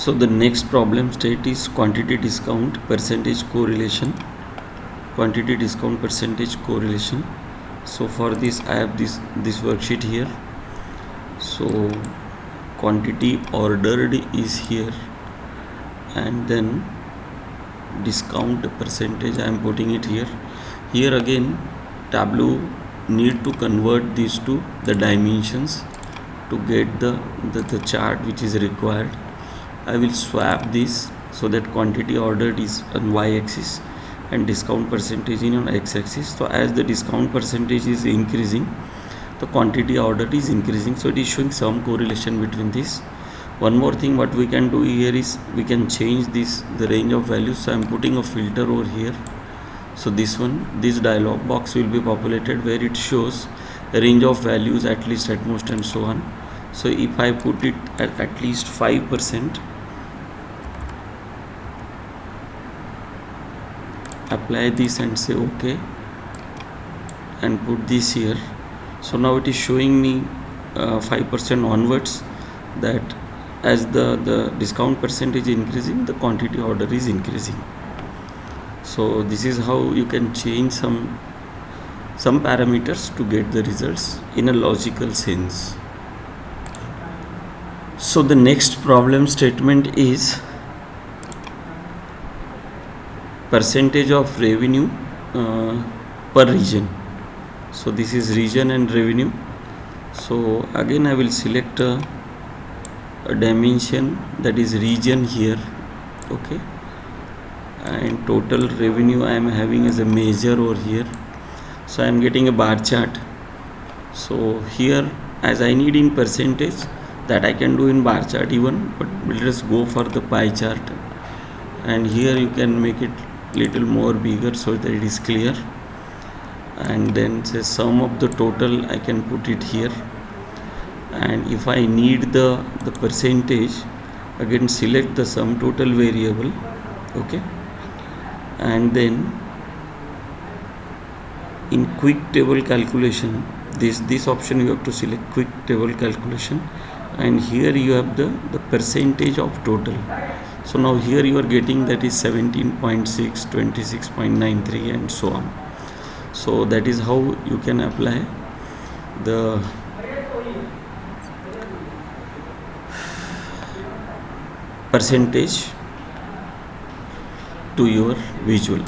So the next problem state is quantity discount percentage correlation. Quantity discount percentage correlation. So for this I have this worksheet here. So quantity ordered is here, and then discount percentage I am putting it here. Here again Tableau need to convert these to the dimensions to get the chart which is required. I will swap this so that quantity ordered is on y-axis and discount percentage in on x-axis. So as the discount percentage is increasing, the quantity ordered is increasing, so it is showing some correlation between this. One more thing what we can do here is we can change the range of values. So I am putting a filter over here. So this dialog box will be populated where it shows a range of values, at least, at most, and so on. So if I put it at least 5%, apply this and say OK, and put this here. So now it is showing me 5% onwards, that as the discount percentage is increasing, the quantity order is increasing. So this is how you can change some parameters to get the results in a logical sense. So the next problem statement is percentage of revenue per region. So this is region and revenue. So again I will select a dimension, that is region here, okay, and total revenue I am having as a measure over here. So I am getting a bar chart. So here, as I need in percentage, that I can do in bar chart even, but let us go for the pie chart, and here you can make it little more bigger so that it is clear, and then say sum of the total I can put it here. And if I need the percentage, again select the sum total variable, okay, and then in quick table calculation, this option you have to select quick table calculation, and here you have the percentage of total. So now here you are getting that is 17.6, 26.93, and so on. So that is how you can apply the percentage to your visual.